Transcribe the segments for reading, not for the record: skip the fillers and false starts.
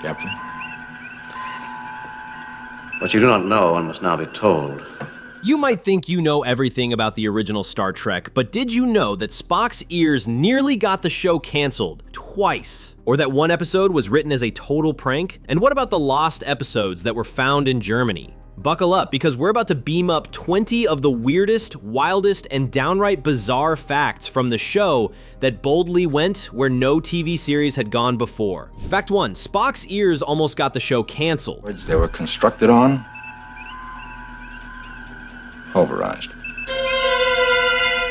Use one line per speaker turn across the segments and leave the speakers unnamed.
Captain.
What you do not know and must now be told.
You might think you know everything about the original Star Trek, but did you know that Spock's ears nearly got the show canceled twice? Or that one episode was written as a total prank? And what about the lost episodes that were found in Germany? Buckle up, because we're about to beam up 20 of the weirdest, wildest, and downright bizarre facts from the show that boldly went where no TV series had gone before. Fact 1, Spock's ears almost got the show canceled.
Words they were constructed on, pulverized.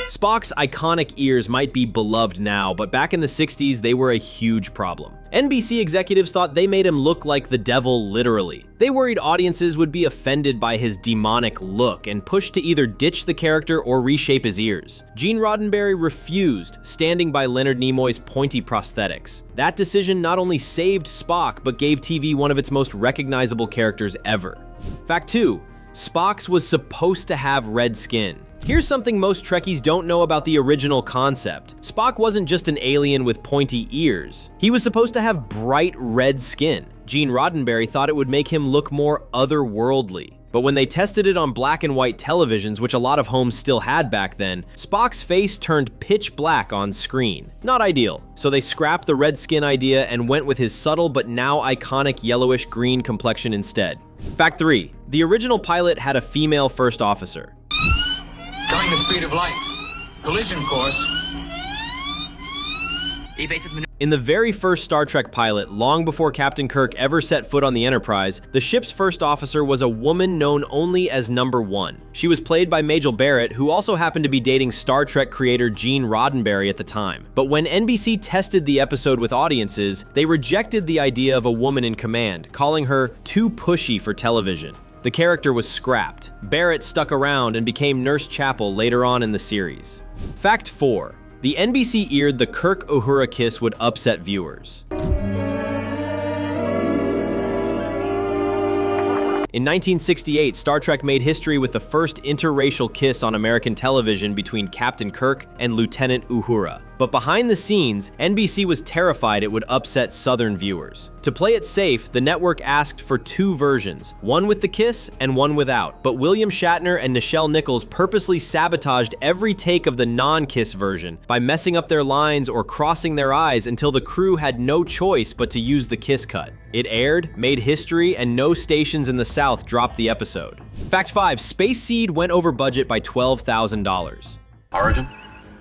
Spock's iconic ears might be beloved now, but back in the 60s, they were a huge problem. NBC executives thought they made him look like the devil literally. They worried audiences would be offended by his demonic look and pushed to either ditch the character or reshape his ears. Gene Roddenberry refused, standing by Leonard Nimoy's pointy prosthetics. That decision not only saved Spock, but gave TV one of its most recognizable characters ever. Fact 2, Spock's was supposed to have red skin. Here's something most Trekkies don't know about the original concept. Spock wasn't just an alien with pointy ears. He was supposed to have bright red skin. Gene Roddenberry thought it would make him look more otherworldly. But when they tested it on black and white televisions, which a lot of homes still had back then, Spock's face turned pitch black on screen. Not ideal. So they scrapped the red skin idea and went with his subtle but now iconic yellowish green complexion instead. Fact 3, the original pilot had a female first officer.
Coming the speed of light. Collision course.
In the very first Star Trek pilot, long before Captain Kirk ever set foot on the Enterprise, the ship's first officer was a woman known only as Number 1. She was played by Majel Barrett, who also happened to be dating Star Trek creator Gene Roddenberry at the time. But when NBC tested the episode with audiences, they rejected the idea of a woman in command, calling her too pushy for television. The character was scrapped. Barrett stuck around and became Nurse Chapel later on in the series. Fact 4, the NBC eared the Kirk-Uhura kiss would upset viewers. In 1968, Star Trek made history with the first interracial kiss on American television between Captain Kirk and Lieutenant Uhura. But behind the scenes, NBC was terrified it would upset Southern viewers. To play it safe, the network asked for 2 versions, one with the kiss and one without. But William Shatner and Nichelle Nichols purposely sabotaged every take of the non-kiss version by messing up their lines or crossing their eyes until the crew had no choice but to use the kiss cut. It aired, made history, and no stations in the South dropped the episode. Fact 5, Space Seed went over budget by $12,000.
Origin?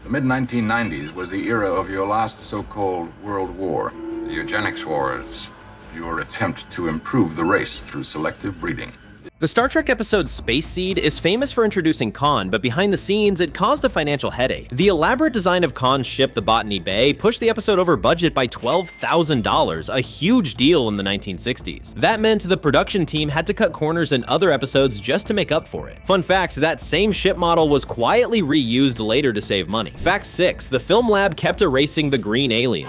The mid-1990s was the era of your last so-called World War. The eugenics wars, your attempt to improve the race through selective breeding.
The Star Trek episode Space Seed is famous for introducing Khan, but behind the scenes, it caused a financial headache. The elaborate design of Khan's ship, the Botany Bay, pushed the episode over budget by $12,000, a huge deal in the 1960s. That meant the production team had to cut corners in other episodes just to make up for it. Fun fact, that same ship model was quietly reused later to save money. Fact 6, the film lab kept erasing the green alien.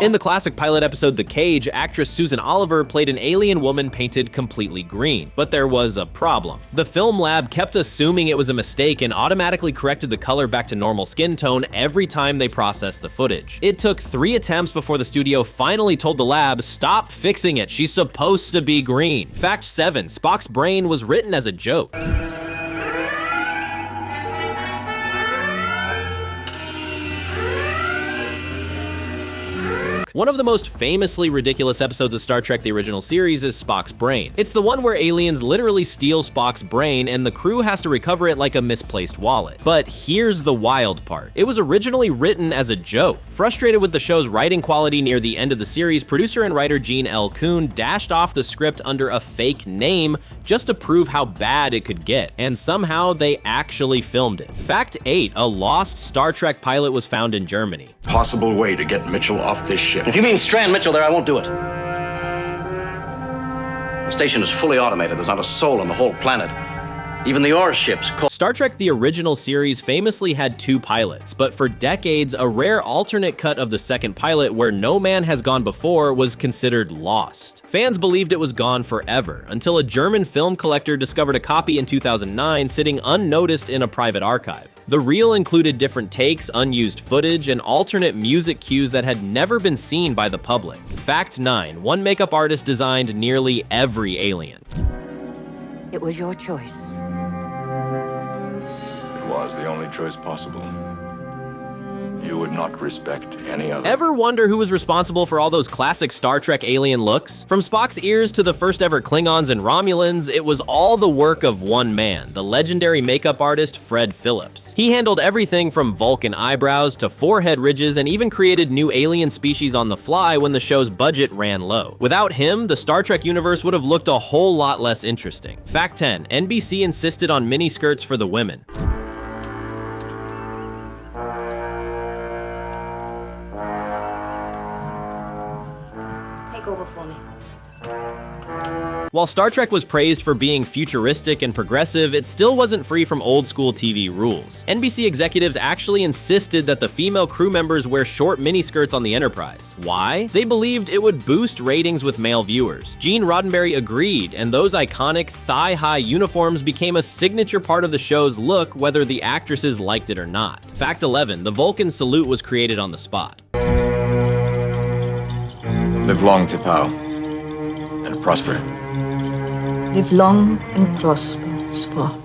In the classic pilot episode The Cage, actress Susan Oliver played an alien woman painted completely green. But there was a problem. The film lab kept assuming it was a mistake and automatically corrected the color back to normal skin tone every time they processed the footage. It took 3 attempts before the studio finally told the lab, "Stop fixing it, she's supposed to be green." Fact 7, Spock's brain was written as a joke. One of the most famously ridiculous episodes of Star Trek the original series is Spock's brain. It's the one where aliens literally steal Spock's brain and the crew has to recover it like a misplaced wallet. But here's the wild part. It was originally written as a joke. Frustrated with the show's writing quality near the end of the series, producer and writer Gene L. Kuhn dashed off the script under a fake name just to prove how bad it could get. And somehow they actually filmed it. Fact 8, a lost Star Trek pilot was found in Germany.
Possible way to get Mitchell off this ship.
If you mean strand Mitchell there, I won't do it. The station is fully automated. There's not a soul on the whole planet. Even the ore ships called.
Star Trek the original series famously had 2 pilots, but for decades, a rare alternate cut of the second pilot where no man has gone before was considered lost. Fans believed it was gone forever, until a German film collector discovered a copy in 2009 sitting unnoticed in a private archive. The reel included different takes, unused footage, and alternate music cues that had never been seen by the public. Fact 9. One makeup artist designed nearly every alien.
It was your choice.
It was the only choice possible. You would not respect any other.
Ever wonder who was responsible for all those classic Star Trek alien looks? From Spock's ears to the first ever Klingons and Romulans, it was all the work of one man, the legendary makeup artist Fred Phillips. He handled everything from Vulcan eyebrows to forehead ridges and even created new alien species on the fly when the show's budget ran low. Without him, the Star Trek universe would have looked a whole lot less interesting. Fact 10. NBC insisted on miniskirts for the women.
Over for me.
While Star Trek was praised for being futuristic and progressive, it still wasn't free from old school TV rules. NBC executives actually insisted that the female crew members wear short miniskirts on the Enterprise. Why? They believed it would boost ratings with male viewers. Gene Roddenberry agreed, and those iconic thigh-high uniforms became a signature part of the show's look, whether the actresses liked it or not. Fact 11. The Vulcan salute was created on the spot.
Live long, T'Pau, and prosper.
Live long and prosper, Spock.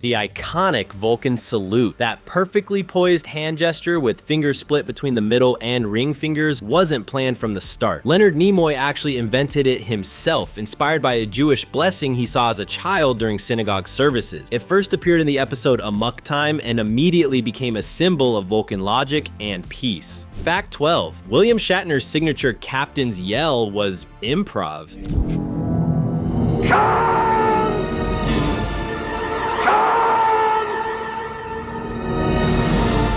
The iconic Vulcan salute, that perfectly poised hand gesture with fingers split between the middle and ring fingers, wasn't planned from the start. Leonard Nimoy actually invented it himself, inspired by a Jewish blessing he saw as a child during synagogue services. It first appeared in the episode Amok Time and immediately became a symbol of Vulcan logic and peace. Fact 12. William Shatner's signature captain's yell was improv.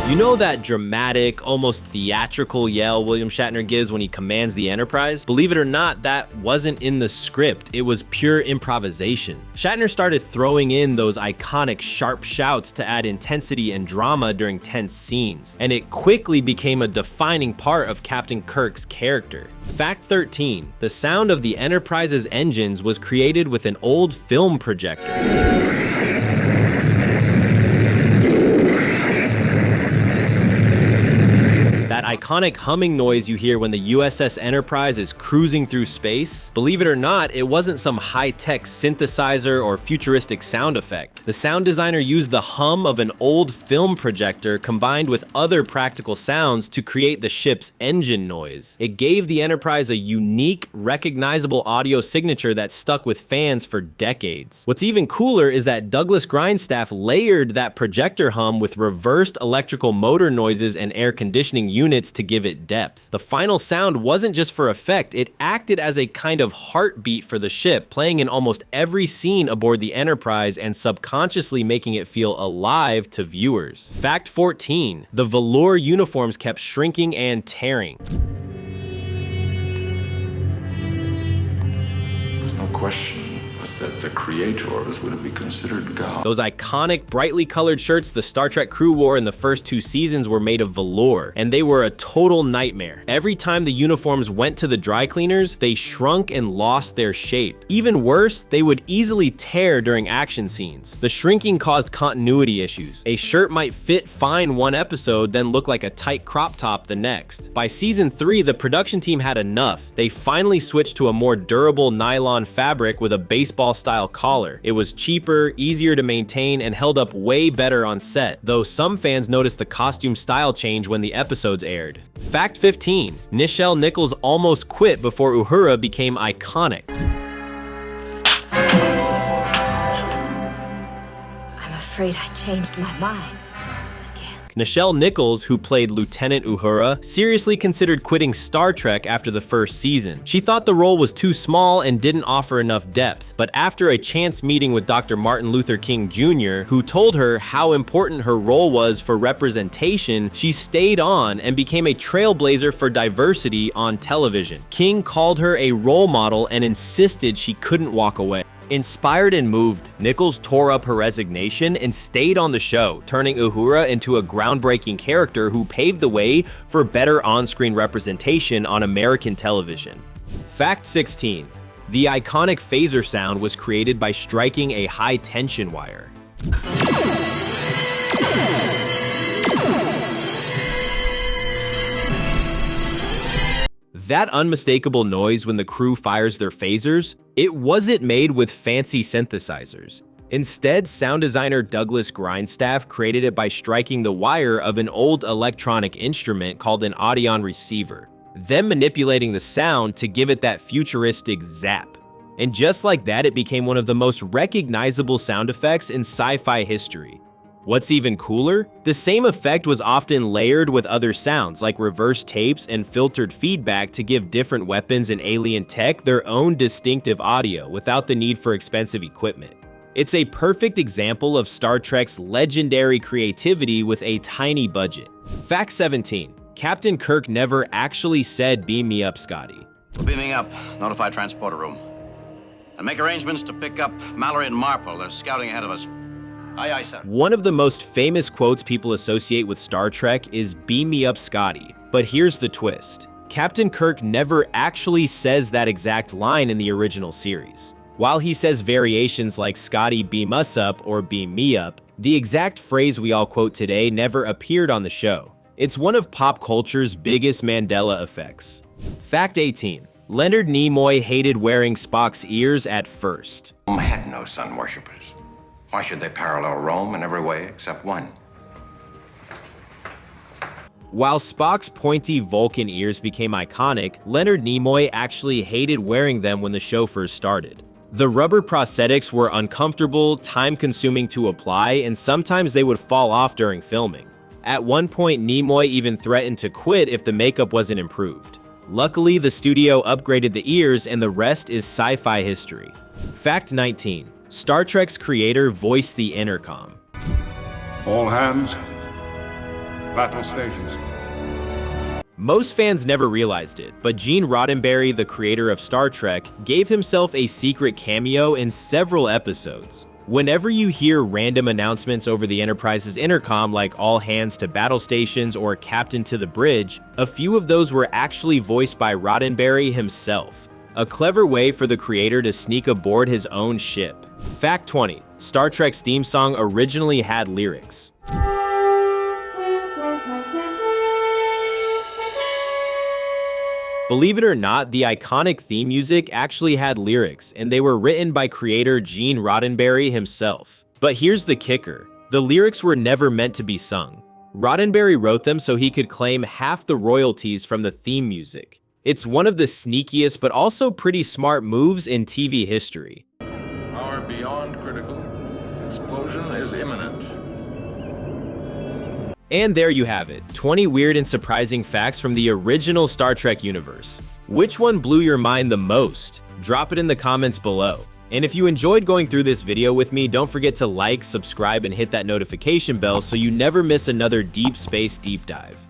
You know that dramatic, almost theatrical yell William Shatner gives when he commands the Enterprise? Believe it or not, that wasn't in the script. It was pure improvisation. Shatner started throwing in those iconic sharp shouts to add intensity and drama during tense scenes, and it quickly became a defining part of Captain Kirk's character. Fact 13. The sound of the Enterprise's engines was created with an old film projector. That iconic humming noise you hear when the USS Enterprise is cruising through space? Believe it or not, it wasn't some high-tech synthesizer or futuristic sound effect. The sound designer used the hum of an old film projector combined with other practical sounds to create the ship's engine noise. It gave the Enterprise a unique, recognizable audio signature that stuck with fans for decades. What's even cooler is that Douglas Grindstaff layered that projector hum with reversed electrical motor noises and air conditioning units to give it depth. The final sound wasn't just for effect, it acted as a kind of heartbeat for the ship, playing in almost every scene aboard the Enterprise and subconsciously making it feel alive to viewers. Fact 14. The velour uniforms kept shrinking and tearing.
There's no question that the creators would be considered God.
Those iconic, brightly colored shirts the Star Trek crew wore in the first 2 seasons were made of velour, and they were a total nightmare. Every time the uniforms went to the dry cleaners, they shrunk and lost their shape. Even worse, they would easily tear during action scenes. The shrinking caused continuity issues. A shirt might fit fine one episode, then look like a tight crop top the next. By season 3, the production team had enough. They finally switched to a more durable nylon fabric with a baseball-style collar. It was cheaper, easier to maintain, and held up way better on set, though some fans noticed the costume style change when the episodes aired. Fact 15. Nichelle Nichols almost quit before Uhura became iconic.
I'm afraid I changed my mind.
Nichelle Nichols, who played Lieutenant Uhura, seriously considered quitting Star Trek after the first season. She thought the role was too small and didn't offer enough depth, but after a chance meeting with Dr. Martin Luther King Jr., who told her how important her role was for representation, she stayed on and became a trailblazer for diversity on television. King called her a role model and insisted she couldn't walk away. Inspired and moved, Nichols tore up her resignation and stayed on the show, turning Uhura into a groundbreaking character who paved the way for better on-screen representation on American television. Fact 16. The iconic phaser sound was created by striking a high-tension wire. That unmistakable noise when the crew fires their phasers, it wasn't made with fancy synthesizers. Instead, sound designer Douglas Grindstaff created it by striking the wire of an old electronic instrument called an audion receiver, then manipulating the sound to give it that futuristic zap. And just like that, it became one of the most recognizable sound effects in sci-fi history. What's even cooler? The same effect was often layered with other sounds like reverse tapes and filtered feedback to give different weapons and alien tech their own distinctive audio without the need for expensive equipment. It's a perfect example of Star Trek's legendary creativity with a tiny budget. Fact 17. Captain Kirk never actually said, "Beam me up, Scotty."
We're beaming up. Notify transporter room. And make arrangements to pick up Mallory and Marple. They're scouting ahead of us. Aye, aye, sir.
One of the most famous quotes people associate with Star Trek is "Beam me up, Scotty." But here's the twist. Captain Kirk never actually says that exact line in the original series. While he says variations like "Scotty, beam us up" or "beam me up," the exact phrase we all quote today never appeared on the show. It's one of pop culture's biggest Mandela effects. Fact 18. Leonard Nimoy hated wearing Spock's ears at first.
Rome had no sun worshippers. Why should they parallel Rome in every way except one?
While Spock's pointy Vulcan ears became iconic, Leonard Nimoy actually hated wearing them when the show first started. The rubber prosthetics were uncomfortable, time-consuming to apply, and sometimes they would fall off during filming. At one point, Nimoy even threatened to quit if the makeup wasn't improved. Luckily, the studio upgraded the ears, and the rest is sci-fi history. Fact 19. Star Trek's creator voiced the intercom.
All hands, battle stations.
Most fans never realized it, but Gene Roddenberry, the creator of Star Trek, gave himself a secret cameo in several episodes. Whenever you hear random announcements over the Enterprise's intercom like "all hands to battle stations" or "captain to the bridge," a few of those were actually voiced by Roddenberry himself. A clever way for the creator to sneak aboard his own ship. Fact 20. Star Trek's theme song originally had lyrics. Believe it or not, the iconic theme music actually had lyrics, and they were written by creator Gene Roddenberry himself. But here's the kicker. The lyrics were never meant to be sung. Roddenberry wrote them so he could claim half the royalties from the theme music. It's one of the sneakiest but also pretty smart moves in TV history.
Power beyond critical. Explosion is imminent.
And there you have it, 20 weird and surprising facts from the original Star Trek universe. Which one blew your mind the most? Drop it in the comments below. And if you enjoyed going through this video with me, don't forget to like, subscribe, and hit that notification bell so you never miss another deep space deep dive.